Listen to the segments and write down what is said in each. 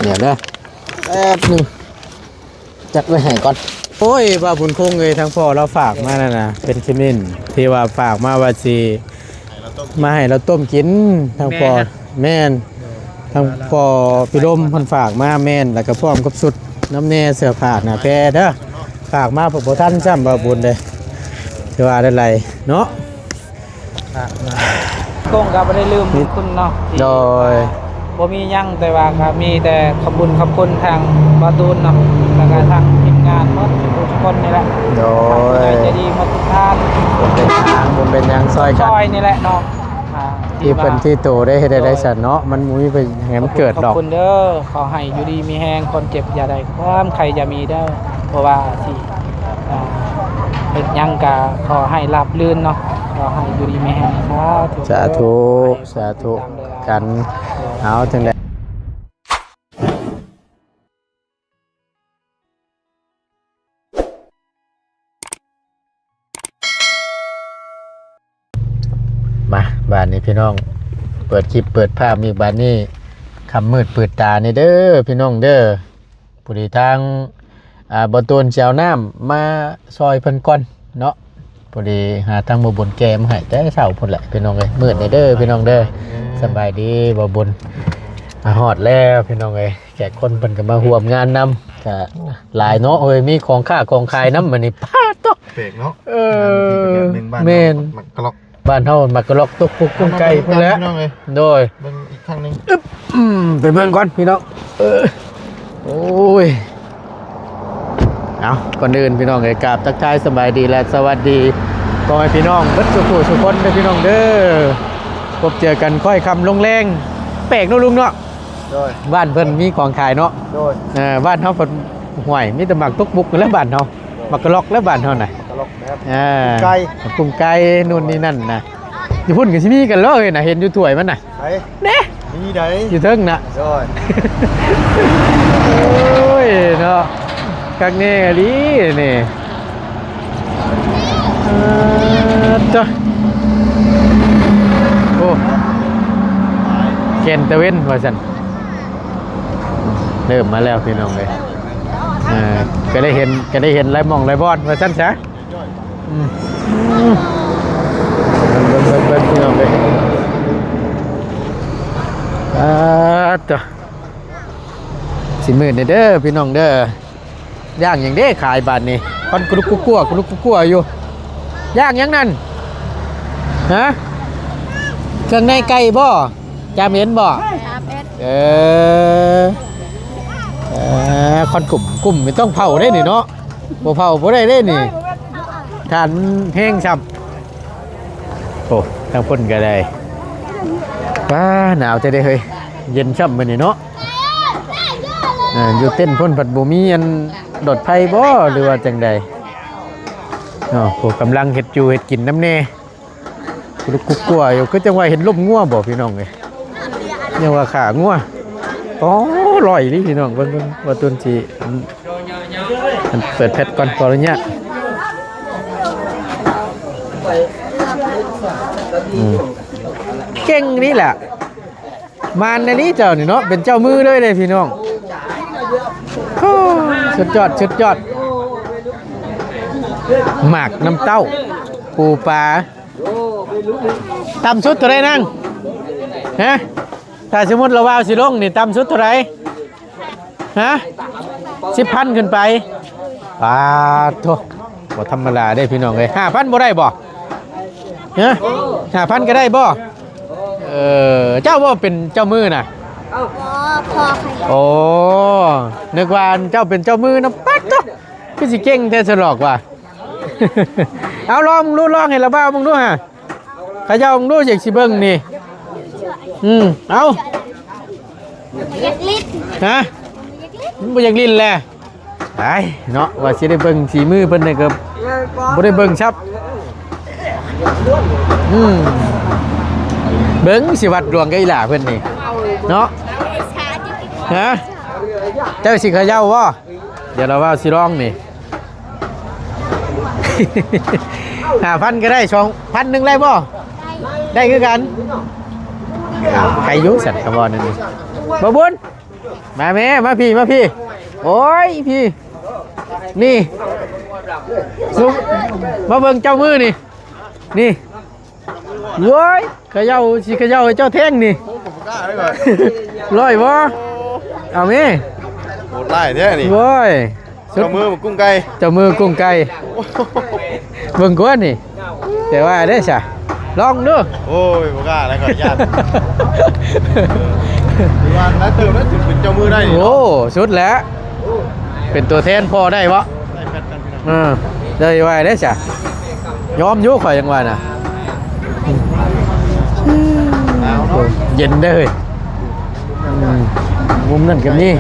เดี๋ยวเด้อแป๊บนึงจัดไว้ให้ก่อนโอ้ยว่าบุญคงเลยทั้งพ่อเราฝากมานั่นน่ะเป็นคิมินที่ว่าฝากมาว่าสิมาให้เราต้มกินทั้งพ่อแม่นทั้งพ่อพี่ลมเพิ่นฝากมาแม่นแล้วก็พร้อมกับสุดน้ำแน่เสื้อผ้าหน้าแพรเด้อฝากมาบ่ทันซ้ำบ่บุญเลยสิว่าได้ไรเนาะกงก็ไม่ได้ลืมคุณเนาะโดยบ่มียังแต่ว่าครับมีแต่ขอบคุณทางบาตูนเนาะแล้วก็ทางทีมงานหมดทุกคนนี่แหละโดยจะดีมาทุกท่านเป็นทางบุญเป็นยังซอยกันซอยนี่แหละเนาะที่เป็นที่โตได้เฮ็ดได้สันเนาะมันมุ้ยไปแหมเกิดดอกขอบคุณเด้อขอให้อยู่ดีมีแฮงคนเจ็บอย่าได้ความใครจะมีเด้อเพราะว่าสิเฮ็ดยังก็ขอให้ราบรื่นเนาะขอให้อยู่ดีมีแฮงสาธุสาธุกันเอาถึงได้มาบ้านนี้พี่น้องเปิดคลิปเปิดภาพมีบ้านนี้คำมืดเปิดตานี่เด้อพี่น้องเด้อผู้ดีทางบ่ตูนเจ้าน้ำมาซอยเพิ่นก่อนเนาะพอดีหาทางบ่บุญแกมให้แต่เช้าพุ่นแหละพี่น้องเอ้ยมืดนี่เด้อพี่น้องเด้อสบายดีบ่บุญฮอดแล้วพี่น้องเอ้ยแขกคนเพิ่นก็มาร่วมงานนำก็หลายเนาะเอ้ยมีของค่าของขายนำมื้อนี้พาตกเปกเนาะแม่นมักกะล็อกบ้านเฮามักกะล็อกตกปุกกุ้งไก่พุ่นแหละโดยเบิ่งอีกครั้งนึงไปเบิ่งก่อนพี่น้องโอ้ยเอาก่อนอื่นพี่น้องเอ้ยกราบทักทายสบายดีและสวัสดีพ่อแม่พี่น้องเบิดสุขสุขคนเด้อพี่น้องเด้อพบเจอกันค่อยคำลงแรงแปลกเนาะลุงเนาะบ้านเพิ่นมีของขายเนาะบ้านเฮาเพิ่นห่วยมีแต่หมักตุกบุกแล้วบ้านเฮาหมักกะล็อกแล้วบ้านเฮาน่ะกะล็อกนะครับไก่กุ้งไก่นู่นนี่นั่นน่ะอยู่พุ่นก็สิมีกันเลยน่ะเห็นอยู่ถ้วยมันน่ะไผเด้มีไดอยู่เทิงน่ะโอ้ยโอ้ยเนาะกักแน่ดินี่จ้ะโอ้เกนตะเว้นว่าซั่นเริ่มมาแล้วพี่น้องเลยก็ได้เห็นไรมองไรบอนว่าซั่นซะเบิ่งพี่น้องเลยจ้ะสิมื้อนี่เด้อพี่น้องเด้อย่างอย่างเด้ขายบาทนี่คอนกรุกกัวอยู่ย่างอย่างนั้นฮะเครื่องในไก่บ่จามเห็นบ่คอนกลุ่มไม่ต้องเผาได้นี่เนาะบ่เผาบ่ได้นี่ทานแห้งช้ำโอ้ทางพ่นก็ได้ป้าหนาวจะได้เฮ้ยเย็นช้ำมื้อนี้เนาะอยู่เต้นพ่นผัดบ่มีอันดดไผ่บ่หรือว่าจังใดผมกำลังเห็ดจูเห็ดกินน้ำเน่กุ๊กกัวอยู่ก็จังว่าเห็นลมงัวบ่พี่น้องเลยยังว่าขางัวอ๋อลอยนี่พี่น้องเบิ่งว่าต้นจีเปิดเพชรก่อนก่อนเนี่ยเก่งนี่แหละมานในนี้เจ้านี่เนาะเป็นเจ้ามือเลยพี่น้องสุดยอดหมากน้ำเต้าปูปลาตำสุดเท่าไรนั่งฮะถ้าสมมติเราว่าสิลงนี่ตำสุดเท่าไรฮะ10,000ขึ้นไปปาโถบ่ธรรมดาได้พี่น้องเลย5,000บ่ได้บ่ฮะ5,000ก็ได้บ่เจ้าบ่เป็นเจ้ามือน่ะพอโอ้นึกว่าเจ้าเป็นเจ้ามือนะปั๊ดก็สิเก่งแท้สลอกว่ะเอาลองให้ละบ้ามึงดูฮะข้าเจ้ามึงดูเจ็กสิเบิ้งนี่เอาอยากลิ้นฮะมึงอยากลิ้นแหละไอ้เนาะว่าสิได้เบิ้งสีมือเพิ่นเนี่ยก็บ่ได้เบิ้งชับเบิ้งสิวัดดวงกับอีหล่าเพิ่นนี่เนาะฮะเจ้าสิข้าเจ้าบ่เดี๋ยวเราว่าสิร้องนี่5,000ก็ได้2,000นึงได้บ่ได้คือกันใครยุ่งสัตว์คำว่านั่นนี่บ่บุญ มาแม่มาพี่โอ้ยพี่นี่ซุปมาเบิ่งเจ้ามือนี่โว้ยเขย่าสิเขย่าให้เจ้าแท่งนี่ กล้าได้ก่อน ร้อยบ่เอาแม่ โหดไล่เนี่ยนี่ โว้ย เจ้ามือมันกุ้งไก่ เจ้ามือกุ้งไก่เบิ่งกวนนี่แต่ว่าได้ซะลองดู โอ้ยบ่กล้าแล้วก่อนญาติดูว่าแล้วเติมแล้วถึงเป็นเจ้ามือได้นี่ โอ้สุดแล้วเป็นตัวแทนพอได้บ่ ได้แฟนกันพี่น้อง ได้ว่าได้ซะยอมอยู่ข่อยจังว่าน่ะ เอาเนาะ เย็นเด้อมุมนั่นกับนี่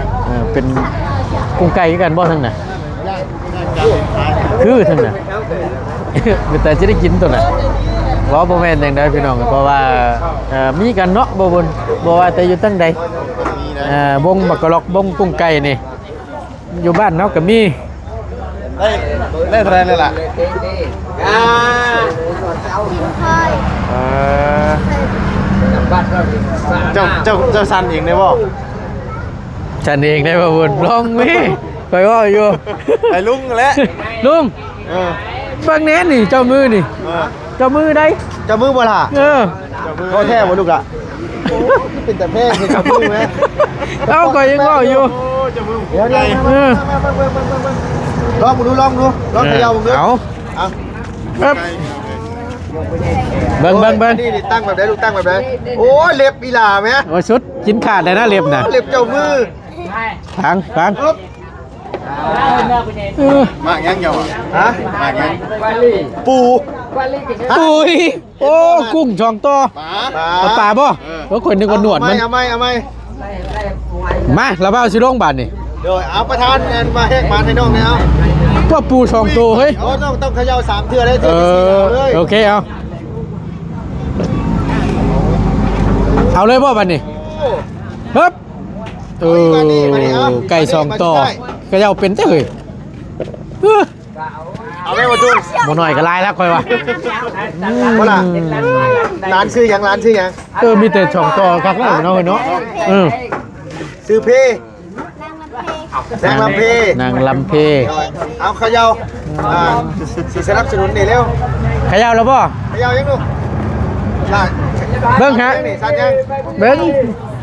เป็นกุ้งไก่กันบ่ทั้งน่ะ จะเป็นท้าย คือทั้งน่ะ แต่จะได้กินตัวน่ะว่าบ่แม่นจังได๋พี่น้องเพราะว่ามีกันเนาะบ่บนบ่ว่าแต่อยู่ตั้งใด มีนะ บงบักกะลอกบงกุ้งไก่นี่อยู่บ้านเนาะก็มี ได้เท่าไหรเลยล่ะเจ้าซันเองได้บ่ ฉันเองได้บ่บุญลองมีไปว่าอยู่ ไอ้ลุงแหละ ลุง เออ เบิ่งแน่นี่เจ้ามือนี่ เออ เจ้ามือได้ เจ้ามือบ่ล่ะ เออ เจ้ามือพ่อแท้บ่ลูกอ่ะเป็นแต่แม่คือเจ้ามือไหม เอาก็ยังว่าอยู่ โอ้เจ้ามือ เดี๋ยว เออลองดูลองเขย่ามึงดู เอา เอา ครับเบิ่ง นี่ตั้งแบบไหนลูกตั้งแบบไหนโอ้ยเล็บอีหล่าไหม โอ้ยสุดกินขาดเลยนะเล็บน่ะ เล็บเจ้ามือ ฟัง ปึ๊บ มากยังเหี่ยวฮะมากยังปู ปุยโอ้กุ้งช่องต่อ ปลา เอาป่าบ่ว่าคนนึกว่าหนวดมัน เอาไหม มาเราเอาสิลงบาดนี่ เดี๋ยวเอาประธานแอนมาแหกมาให้น้องเนี่ยเอา พวกปูช่องตัวเฮ้ย โอ้ต้องเขย่า3เทื่อเลย เอ เทื่อที่4 อ เอาเลย โอเคเอาเลยบ่บัดนี้ฮึบเออไก่สองต่อก็จะเอาเป็นแต่เฮ้ย เอาไม่มาจุน บ่หน่อยก็ลายแล้วค่อยว่า บ่ล่ะร้านชื่อหยังร้านชื่อหยัง มีแต่ช่องต่อคักแล้วเนาะเนาะซื้อเพนางลำเพ นางลำเพ เอาเขย่าสิสนับสนุนนี่เร็ว ขยาวแล้วบ่ เขย่ายังลูกล่ะ เบิ่งฮะ นี่สั่นยัง เบิ่ง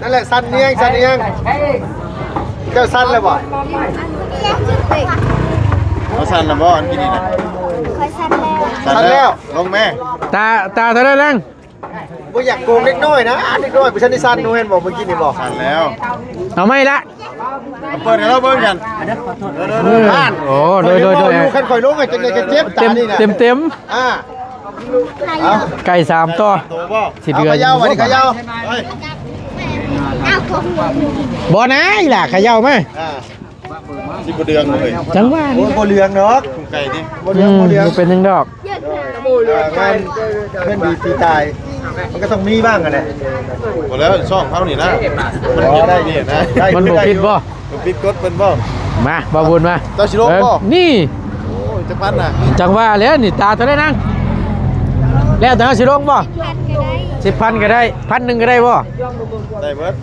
นั่นแหละสั่นเนียงเจ้าสั่นเลยบ่เขาสั่นแล้วบ่อันกินนี่นะสั่นแล้วลงแม่ ตาเท่านั้นลัง บ่อยากโกงเล็กน้อยนะเล็กน้อยบ่ทันได้สั่นหนูเห็นบ่เมื่อกี้นี่บ่สั่นแล้ว เอาไม่ละ เปิดให้เราเบิ่งกันผ่าน โอ้โดย อยู่คันข่อยลงอ่ะจังได๋ก็เจ็บตานี่น่ะ เต็ม อ่าเอา ไก่3ตัว โตบ่ สิเดือน เขย่าบ่นี่เขย่า บ่นะอีหล่ะขยาวมา สิบ่เดืองเลย จังว่า โอ้ นี่ บ่เรืองดอกคุ้มไก่ดิบ่เรือง บ่เป็นจังดอก งานเพื่อนดีตีตายมันก็ต้องมีบ้างกันแหละบ่แล้วช่องเขานี่นะมันได้นี่นะ มันบ่ผิดบ่ มันผิดกฎเพิ่นบ่ มาบ่บุญมา เจ้าสิลงบ่ นี่ โอ้ยจักพันน่ะ จังว่าแล้วนี่ตาเท่านั้นนังแล้วแต่เฮาสิลงบ่10,000ก็ได้1,000ก็ได้บ่ ได้เบิด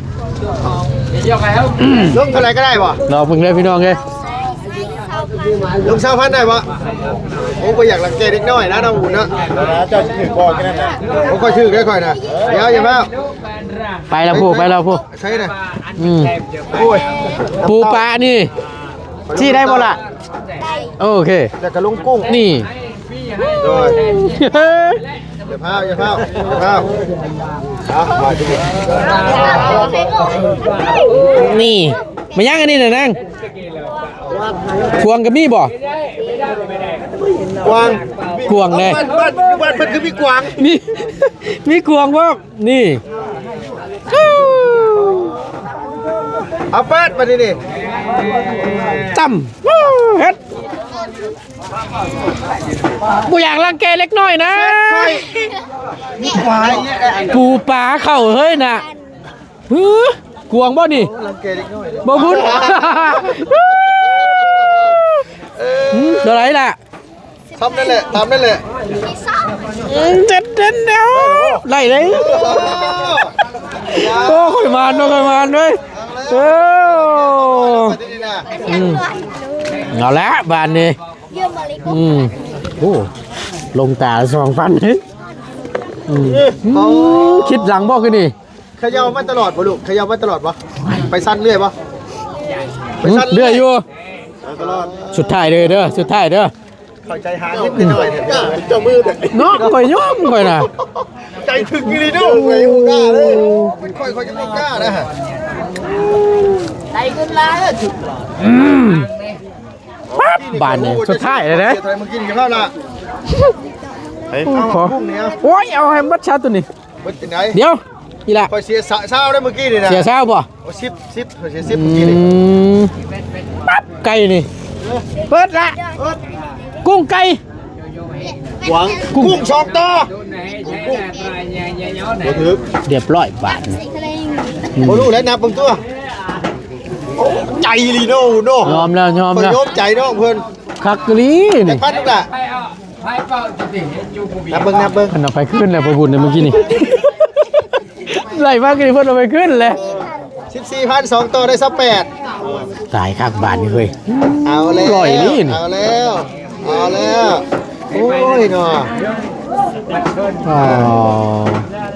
ลงเท่าไหร่ก็ได้บ่ รอเพิ่งเลยพี่น้องเอ้ย ลง20,000ได้บ่โอ้บ่อยากรังแกเด็กน้อยนะน้องอุ่นเนาะเจ้าสิถือบ่แค่นั้นนะผมค่อยถือได้ค่อยนะเดี๋ยวอย่ามา ไปแล้วผู้ ใช่น่ะ โอ้ยปูปลานี่ที่ได้บ่ล่ะโอเค แล้วก็ลงกุ้ง นี่ โดยอย่าพาวเอามาดู นี่มาย่างอันนี้น่ะนางควงกับมีบ่ กวาง ควงเลย บ้านเพิ่นคือมีกวาง มีควงบ่นี่ เอาเปิดมาดินี่ จำเฮ็ดกูอยากรังแกเล็กน้อยนะ มีควาย ปูปลาเข้าเฮ้ยน่ะกวงบ่นี่ รังเกเด็กน้อย บ่บุญเท่าไหร่ล่ะ ทำนั่นแหละ เจ็ดเดียวไล่เลยโอ้ค่อยมานด้วย แล้ เออเอาละบานนี้โอ้ลงตา2,000คิดหลังบ่คือนี่ เขย่ามาตลอดบ่ลูกเขย่ามาตลอดบ่ไปสั้นเรื่อยบ่ไปสั้น เรื่อยอยู่ ตลอด สุดท้ายเด้อสุดท้ายเด้อ เข้าใจหานิดหน่อยเจ้ามือ เนาะข่อยยอมข่อยน่ะ ใจถึงอีหลีเด้อไงบ่กล้าเลยเป็นค่อยจะไม่กล้านะฮะ ปั๊บบานนี้สุดท้ายเลยเด้อ เสียไทยมากินกันแล้วล่ะเฮ้ยเอา ขอ พุ่งเนี่ย โอ้ยเอาให้มัดชาตัวนี้ มันเป็นไง เดี๋ยวอีละ คอยเสียเช้าได้เมื่อกี้นี่นะ เสียเช้าบ่ โอ้10คอยเสีย10เมื่อกี้นี่ ปั๊บไก่นี่เปิดละกุ้งไก่ หวังกุ้งสองตัวบ่ถึก เรียบร้อยบาทนี่ บ่รู้แล้วนับเบิ่งตัวโอ้ใจลีโน่โน่ ยอมแล้วยอม เพิ่น แล้ว ยอมใจน้องเพิ่น คักกะลี จั นี่ กพันลูกล่ะนับเบิ่ง มันเอาไปขึ้นแล้วพอบุญเนี่ยเมื่อกี้นี่ ไหลมากเลยเพิ่นเอาไปขึ้นเลย 14,000 2ตัวได้28 ตายคักบาทนี่เฮ้ย เอาแล้ว ปล่อยนี่นี่ เอาแล้วโอ้ยเนาะ อ๋อ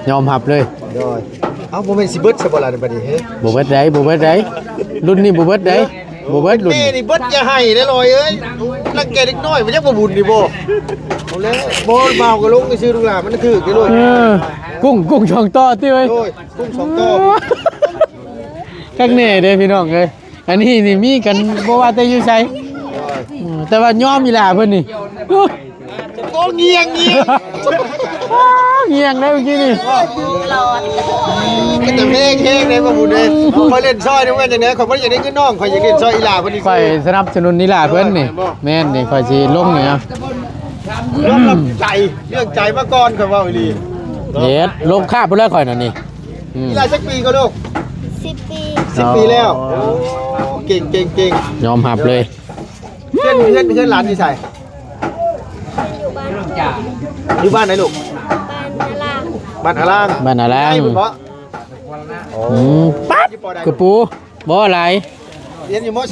ยอมหับเลย โดยเอาบ่แม่นสิเบิดซะบ่ล่ะบัดนี้เฮ้ย บ่เบิดได้บ่เบิดได้รุ่นนี้บ่เบิดได้บ่เบิดรุ่น แม่นี่เบิดอย่าให้ได้ลอยเอ้ยรังแกเด็กน้อยมันยังบ่บุญนี่บ่เอาแล้วบ่เบาก็ลงไปซื้อลูกหลานมันถึกอยู่ลูก เออกุ้งช่องต่อติเว้ย โอ้ยกุ้งสองตัว กักแน่เด้อพี่น้องเอ้ยอันนี้นี่มีกันบ่ว่าแต่อยู่ไสแต่ว่ายอมอีหล่าเพิ่นนี่ โอ้เงียง เงียงได้เมื่อกี้นี่ ก็จะเพลงได้บ่บุญเด้คอยเล่นซอยนี่ว่าจังได๋ข่อยบ่อยากได้เงินน้องข่อยอยากเล่นซอยอีหล่าเพิ่นนี่ ข่อยสนับสนุนนี่ล่ะเพิ่นนี่แม่นนี่ข่อยสิลงนี่เอา ยอมรับใจเรื่องใจมาก่อนข่อยว่าอีหลี เฮ็ดลงคาบพุ่นแล้วข่อยน่ะนี่อืม อีหล่าสักปีก็ลูก 10 ปี 10 ปีแล้วโอ้เก่ง ยอมหับเลย เพื่อนหลานอยู่ไส อยู่บ้านอยู่บ้านไหนลูก บ้านนาลาง บ้านอาล่าง บ้านอะไร ใช่บ่ ปั๊บกระปูบ่อะไร เรียนอยู่ม .2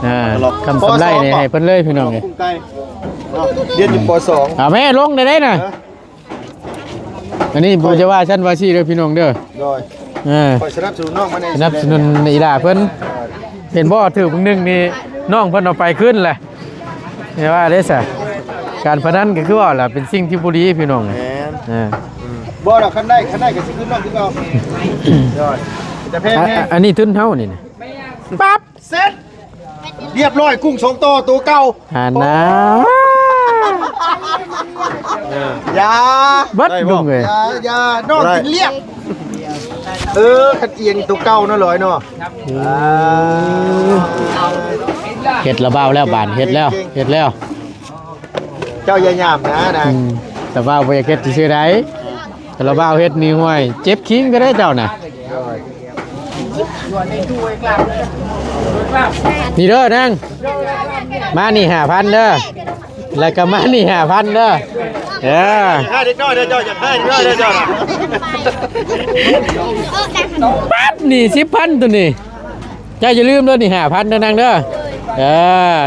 อ่าคำสำไรนี่ให้เพิ่นเลยพี่น้องนี่ กุ้งไก่เรียนอยู่ป .2 แม่ลงได้น่ะอันนี้บ่จะว่าฉันว่าซี่เด้อพี่น้องเด้อ โดย คอยสนับสนุนน้องมาใน สนับสนุนอีหล่าเพิ่นเห็นบ่ถือเพิ่งนึงนี่น้องเพิ่นเอาไปขึ้นแหละเห็นว่าได้ซะการพนันก็คือว่าล่ะเป็นสิ่งที่บ่ดีพี่น้อง แหม อ่า บ่ดอกคันได้ก็สิขึ้นน้องคือเอาโดยแต่แพงแน่ อันนี้ทุนเฮานี่นะปั๊บ เสร็จเรียบร้อยกุ้งสองตัวเก่า หานะ อย่า บัดดุงเลย อย่านอกกินเรียบคันเอียงตัวเก่าเนาะลอยเนาะ เฮ็ดระเบ้าแล้วบานเฮ็ดแล้วเฮ็ดแล้ว เจ้าอย่าหยามนะนาง แต่ว่าบ่อยากเฮ็ดซื่อๆใดแต่ระเบ้าเฮ็ดนี่ห้วยเจ็บคิงก็ได้เจ้าน่ะนี่เด้อนางมานี่5,000เด้อแล้วก็มานี่5,000เด้อให้เด็กน้อยเด้อเจ้าอยากให้เด็กน้อยเด้อเจ้า ปั๊บนี่10,000ตัวนี้เจ้าอย่าลืมเด้อนี่5,000เด้อนางเด้อ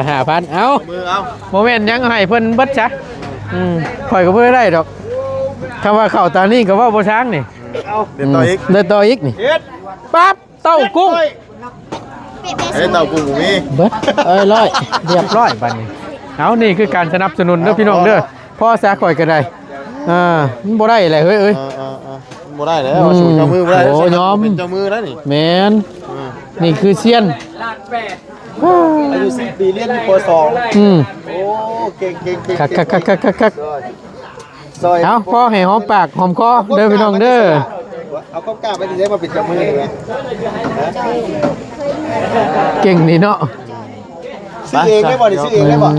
5,000เอา มือเอา โมเมนต์ยังให้เพิ่นเบิดซะข่อยก็บ่ได้ดอกคำว่าเข้าตานี่ก็ว่าบ่ช้างนี่ เอาเดี๋ยวต่ออีก เดินต่ออีกนี่ เฮ็ด ปั๊บเต้ากุ้ง เฮ้ยเต่ากุ้งมี เบิดร้อยเรียบร้อยบัดนี้เอานี่คือการสนับสนุนเด้อพี่น้องเด้อพ่อซะข่อยก็ได้มันบ่ได้แหละเฮ้ยบ่ได้แล้วสูเจ้ามือบ่ได้ โอ้ยอม เป็นเจ้ามือแล้วนี่ แม่นนี่คือเซียน อายุ10 ปีเรียนอยู่ป .2 โอ้เก่งคักซอย เอาพ่อให้หอมปากหอมคอเด้อพี่น้องเด้อ เอาข้าวกล้าไปที่ไหนมาปิดจับมือเลย เก่งนี่เนาะ ซื้อเองได้บ่ดิซื้อเองได้บ่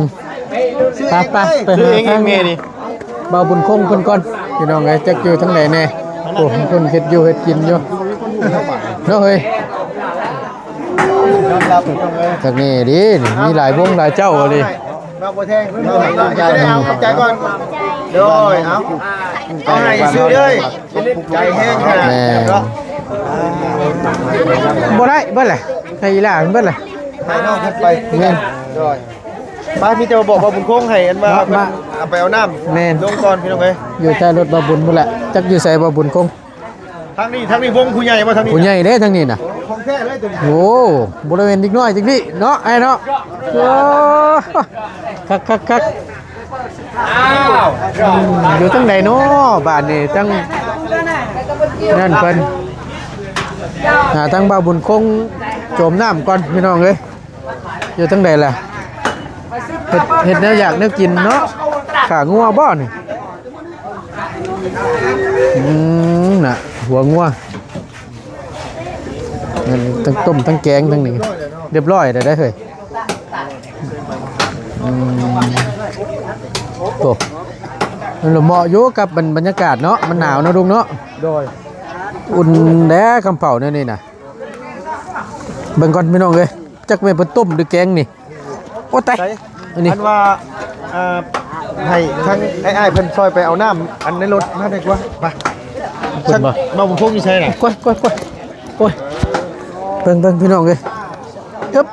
ซื้อเอง ไปซื้อเองแม่นี่เบาบุญคงเพิ่นก่อนพี่น้องเอ้ยจักอยู่ทั้งไหนแน่โอ้เพิ่นเฮ็ดอยู่เฮ็ดกินอยู่เนาะเฮ้ย ยอมรับต้องเลย จากนี้ดินี่มีหลายวงหลายเจ้าดิ เราบ่แทงใจเอาใจก่อนโดยเอาให้ซื้อเลยใจแห้งขนาด แม่ เนาะ บ่ได้เบิดแหละให้อีหล่าเบิดแหละ ให้น้องขึ้นไปเงินด้วยป้าพี่จะมาบอกว่าบุญโค้งให้อันมาเอาไปเอาน้ำลงก่อนพี่น้องเอ้ย อยู่ใต้รถบ่บุญพุ่นแหละจักอยู่ไสบ่บุญคง ทางนี้วงผู้ใหญ่มาทางนี้ ผู้ใหญ่เด้ทางนี้น่ะ ของแท้เลยตัวนี้ โอ้บริเวณเด็กน้อยจังนี่เนาะไอ้เนาะโอ้คักอยู่ตั้งไหนเนาะบ้านนี่ตั้งนั่นเพิ่นตั้งบ่าวบุญคงโจมน้ำก่อนพี่น้องเอ้ยอยู่ตั้งไหนล่ะเฮ็ดแนวอยากแนวกินเนาะขางัวบ่นี่น่ะหัวงัวทั้งต้มทั้งแกงทั้งนี้เรียบร้อยได้เฮ้ยโอ้มันเหมาะอยู่กับบรรยากาศเนาะมันหนาวนะลุงเนาะโดยอุ่นแด้คำเผาเนี่ยนี่นะเบิ่งก่อนพี่น้องเลยจักแม่นเพิ่นต้มหรือแกงนี่โอ้ตายอันนี้ อันว่าให้ทั้งไอ้เพิ่นซอยไปเอาน้ำอันในรถมาได้กว่าไปมาบุญโค้งอยู่ใช่ไหม ก้อยโอ้ยเบิ่งพี่น้องเลยอึ๊บ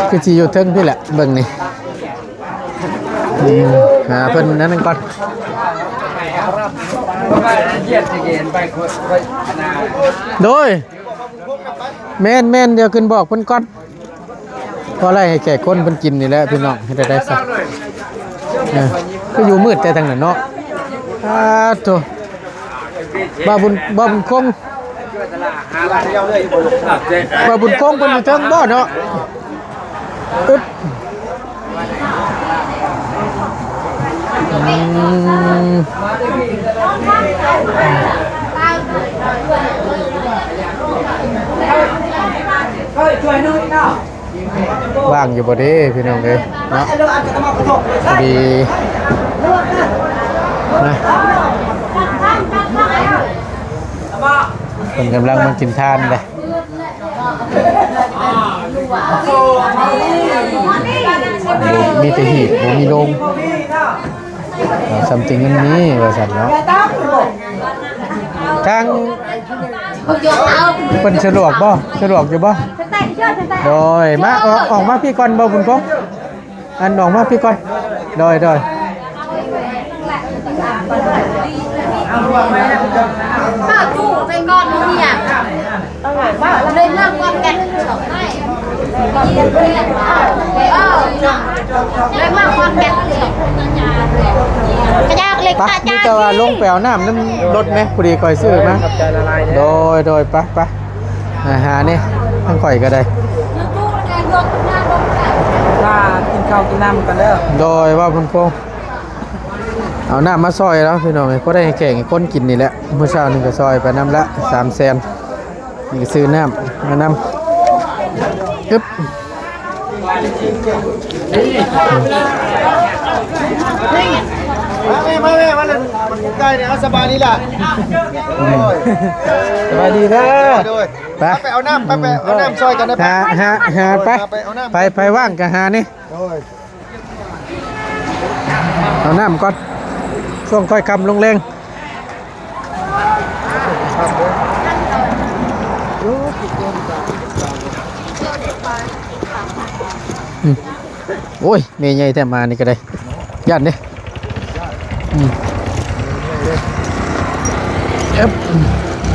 คือสิอยู่เทิงพี่แหละเบิ่งนี่เพิ่นนั่นก่อนโดยแม่นเดี๋ยวขึ้นบอกเพิ่นก่อนเพราะอะไรให้แก่คนเพิ่นกินนี่แหละพี่น้องให้ได้ซะก็อยู่มืดแต่ทางนั้นเนาะโตบ่บุญคงบ่บุญคงเพิ่นอยู่เทิงบ่เนาะอึ๊บว่างอยู่บ่เด้พี่น้องเอ้ยเนาะดีนะคนกำลังมากินทานเลยมีแต่หีบบ่มีโรงซัมติงอันนี้ว่าซั่นเนาะทางเพิ่นสะดวกบ่สะดวกอยู่บ่โดยมาออกมาพี่ก่อนบ่บุญคงอันออกมาพี่ก่อนโดยป้ากูไปก่อนมึงเนี่ยเลยเลิกก่อนกันสองไม่เลยมากก่อนกันกระยากเล็ก ปะ ตา นี่ จ้า แต่ว่าลงไปเอาน้ำน้ำรถไหมพอดีก่อยซื้อมาโดยปะอาหารนี่ทั้งข่อยก็ได้ ว่ากินข้าวกินน้ำกันเด้อ โดยว่าคุณโคเอาน้ำมาซอยแล้วพี่น้องก็ได้แข่งคนกินนี่แหละเมื่อเช้านึงก็ซอยไปน้ำละ300,000นี่ก็ซื้อน้ำมานำปึ๊บมาเลยมันใกล้เนี่ยสบายนี่แหละ สวัสดีครับไปเอาน้ำไปเอาน้ำซอยกันนะหาไปว่างกันหานี่เอาน้ำก่อนช่วงค่อยคำลงแรงโอ้ยเมย์ใหญ่แต่มานี่ก็ได้ยันเนี่ย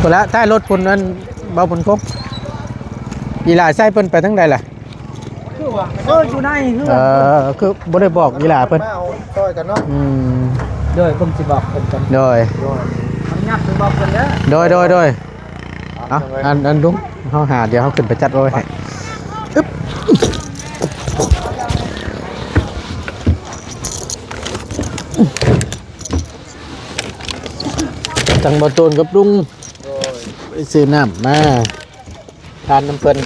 พอละใต้รถปุ่นนั้นเบาปุ่นครบยีหลาใส่เพิ่นไปทั้งใดล่ะอยู่ในคือบ่ได้บอกยีหลาเพิ่นซอยกันเนาะโดยผมสิบอกเพิ่นกันโดยงับสิบอกเพิ่นเด้อโดยเอาอันดุ้งเฮาหาเดี๋ยวเฮาขึ้นไปจัดไว้ให้อึ๊บจังบ่โตนกับลุงไปซื้อน้ำมาทานน้ำเพิ่น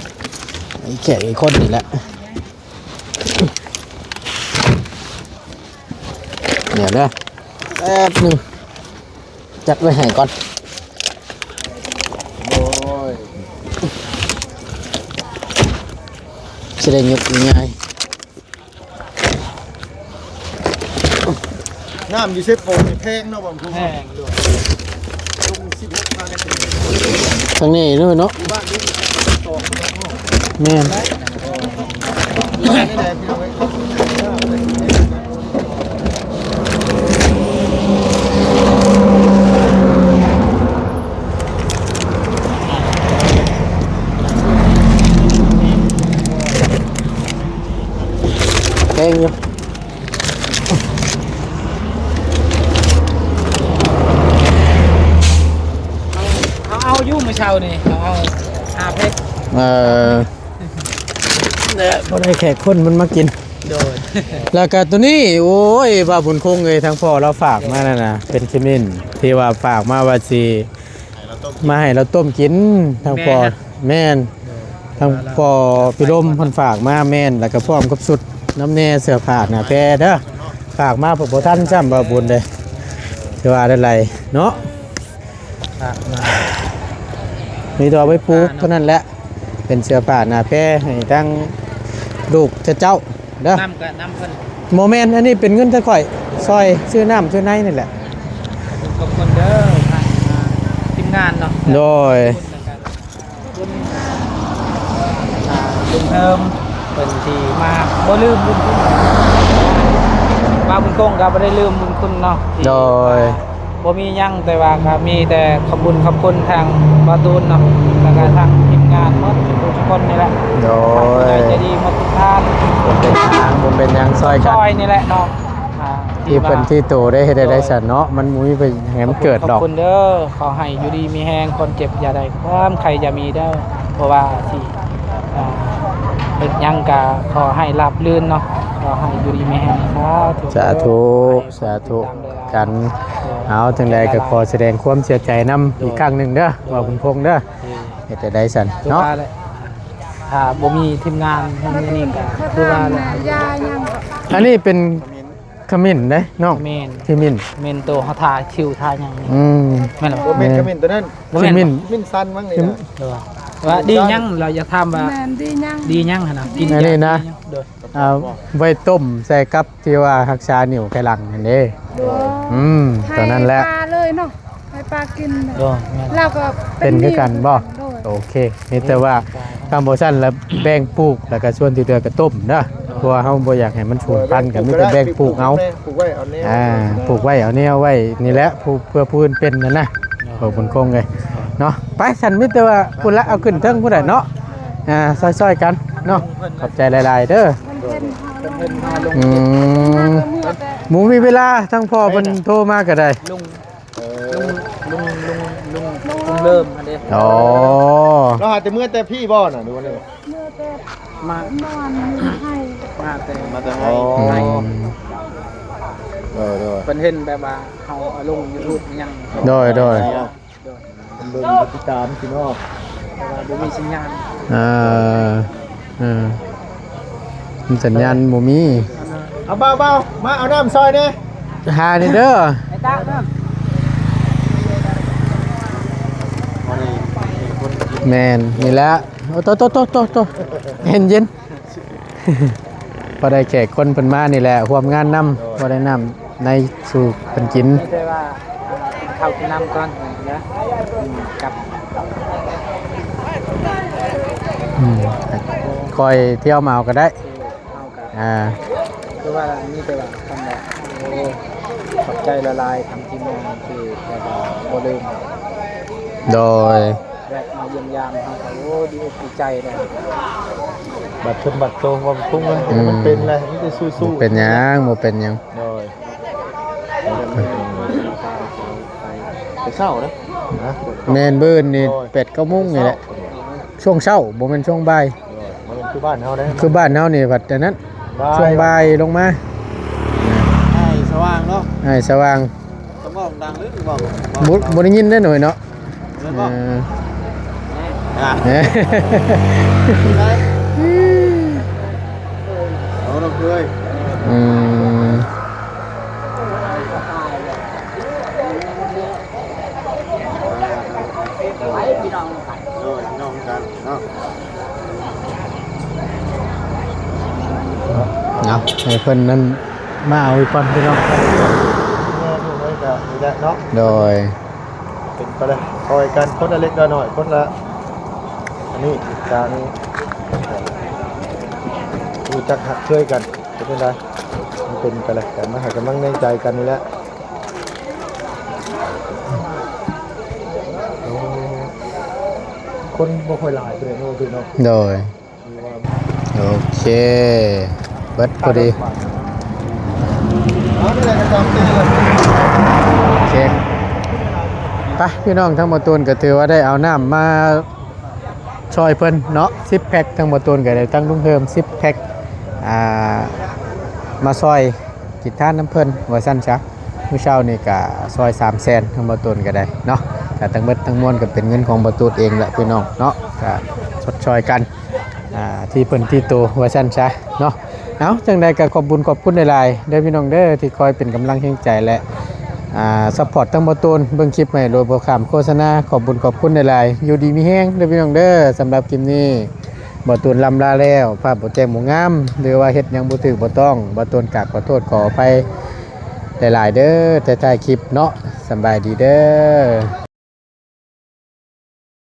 ไอ้แขกไอ้คนนี่แหละเดี๋ยวนะแป๊บนึงจัดไว้ให้ก่อนจะได้ยกง่าย น้ำอยู่เซฟโฟนแพงเนาะบ่ผมแพงด้วยลุง16มากัน ทางนี้ด้วยเนาะแม่นแกงอยู่ เอาอยู่มื้อเช้านี่เอา5เพชร เนี่ยพอได้แขกคนมันมากิน โดย แล้วก็ตัวนี้โอ้ยว่าบุญคงเลยทั้งพ่อเราฝากมานั่นนะเป็นชิมินที่ว่าฝากมาว่าสิมาให้เราต้มกินทั้งพ่อแม่นทั้งพ่อพี่ลมเพิ่นฝากมาแม่นแล้วก็พร้อมกับสุดน้ำแน่เสื้อผ้าหน้าแพรเด้อฝากมาบ่ทันซ้ำบ่บุญเลยสิว่าได้ไรเนาะมีตัวไว้ปลูกเท่านั้นแหละเป็นเสื้อผ้าหน้าแพรให้ทั้งลูกเจ้าเด้อ น้ำกับน้ำเพิ่น โมเมนต์อันนี้เป็นเงินตะข่อยซอยซื้อน้ำซื้อในนี่แหละ ขอบคุณเด้อทางทีมงานเนาะ โดย คุณลุงเทิมเป็นที่มาบ่ลืมบุญคุณมาบุญคงก็บ่ได้ลืมบุญคุณเนาะที่ โดย บ่มีหยังแต่ว่าก็มีแต่ขอบคุณทางบาตูนเนาะแล้วก็ทางทีมงานหมดทุกคนนี่แหละ โดย ใจดีหมดทุกท่าน ผมเป็นทางผมเป็นหยังซอย ซ กัน อยนี่แหละเนาะที่เป็นที่โตได้เฮ็ดได้สันเนาะมันมุ้ยไปแหมเกิดดอก ขอบคุณเด้อขอให้อยู่ดีมีแฮงคนเจ็บอย่าได้ความใครจะมีเด้อเพราะว่าที่เฮ็ดหยังก็ขอให้ราบรื่นเนาะขอให้อยู่ดีมีแฮงครับ สาธุสาธุกันเอาถึงใดก็ขอแสดงความเสียใจนํอีกครั้งหนึงเด้อว่าคุณพงษ์เด้อเฮ็ดได้สัน เนาะ เนาะ ถ้าบ่มีทีมงานทางนี้ก็คือว่าแหละ อันนี้เป็นขมิ้นเด้น้อง เมน ขมิ้น เมนโตเขาทาชิวทาหยังนี่ แม่นบ่ โอ้เมนกระมินตัวนั้น ขมิ้น มินซันมั้งนี่นะ ว่าดีหยังเราจะทำว่าดีหยังหั่นน่ะกิน อันนี้นะ โดย เอาไว้ต้มใส่กับที่ว่ารักษานิ้วไขหลังนั่นเด้ตอนนั้นแหละ ให้ปลาเลยเนาะให้ปลากิน โดยแม่น เราก็ เป็นคือกันบ่ โดย โอเคนี่แต่ว่าคำโบสั้นแล้วแบ่งปลูกแล้วก็ส่วนที่เหลือก็ต้มเด้อเพราะว่าเฮาบ่อยากให้มันสูญพันธุ์กันมีแต่แบ่งปลูกเอา ปลูกไว้เอาแนว ปลูกไว้เอาแนวไว้นี่แหละผู้เพื่อผู้อื่นเป็นนั่นนะบ่บุญคงเลยเนาะไปฉันมีแต่ว่าพุ่นละเอาขึ้นเทิงผู้ใดเนาะซอยๆกันเนาะขอบใจหลายๆเด้ออืมหมูมีเวลาทั้งพ่อเพิ่นโทรมาก็ได้ ลุงเริ่มอันนี้ อ๋อ เราหาแต่เมื่อแต่พี่บ่น่ะดูนี่ เมื่อแต่ มาน อนให้ มาแต่ มาแต่ให้ เป็นเห็นแบบว่าเขาเอาลง YouTube ยัง โดย เบิ่งติดตามพี่น้อง แต่ว่าบ่มีสัญญาณ มันสัญญาณหมูมี เอาเบาๆมาเอาน้ำซอยเด้ หานี่เด้อ ไอ้ตาเด้อ แมนนี่แหละโอ้โตเย็นเย็น พอได้แขกคนเพิ่นมานี่แหละร่วมงานนำพอได้นำในสู่เพิ่นกิน ไม่ใช่ว่าเข้าที่น้ำก่อนนะกับ คอยเที่ยวมาเอาก็ได้ เอากับ คือ ว่านี่แต่ว่าทำแบบโอ้ขอบใจละลายทำทีมงานที่แบบว่าโมลืม โดย แวะมาเยี่ยมยามเขาก็โอ้ดีอกดีใจเลย บัตรชนบัตรโตความคุ้มมันเป็นอะไรมันจะสู้ๆ เป็นหยังบ่เป็นหยัง โดยไปเศร้านะนะ แม่นเบิ่นนี่8-9 โมงนี่แหละช่วงเช้าบ่แม่นช่วงบ่าย มันคือบ้านเฮาได้ คือบ้านเฮานี่บัดแต่นั้นช่วงบ่ายลงมา ให้สว่างเนาะ ให้สว่าง ต้องบอกดังหรือบอก บ่ได้ยินได้หน่อยเนาะ แล้วก็เอาเราเคย อืม โดยน้องกันเนาะ เนาะให้เพิ่นนั้นมาเอาอีกก่อนพี่น้อง แม่อยู่ไว้กับนี่แหละเนาะ โดย เป็น ไปเลยคอยกันคนละเล็กละน้อยคนละอันนี้จานนี้รู้จักหักช่วยกันเป็นไงมันเป็นไปเลยแต่มาหากำลังในใจกันนี่แหละคนบ่ค่อยหลายเลยโน่นคือเนาะ โดยโอเคเบิดพอดี เอานี่แหละกระจำตีเลย โอเคไปพี่น้องทั้งหมดตูนก็ถือว่าได้เอาน้ำมาช่วยเพิ่นเนาะ10แพ็คทั้งหมดตูนก็ได้ตั้งลุงเพิ่ม10แพ็คมาซอยกิจท่านน้ำเพิ่นว่าสั้นชักมื้อเช้านี่ก็ซอย300,000ทั้งหมดตูนก็ได้เนาะแต่ทั้งหมดทั้งมวลก็เป็นเงินของบ่ตูนเองแหละพี่น้องเนาะก็ชดช่วยกันที่เพิ่นที่โตว่าสั้นซะเนาะเอาจังใดก็ขอบคุณหลายๆเด้อพี่น้องเด้อที่คอยเป็นกำลังแห่งใจและซัพพอร์ตทั้งบ่ตูนเบิ่งคลิปใหม่โดยบ่ข้ามโฆษณาขอบคุณหลายๆอยู่ดีมีแฮงเด้อพี่น้องเด้อสำหรับคลิปนี้บ่ตูนลำลาแล้วภาพบ่แจ้งบ่งามหรือว่าเฮ็ดหยังบ่ถูกบ่ต้องบ่ตูนกราบขอโทษขออภัยหลายๆเด้อแต่ท้ายคลิปเนาะสำบายดีเด้อ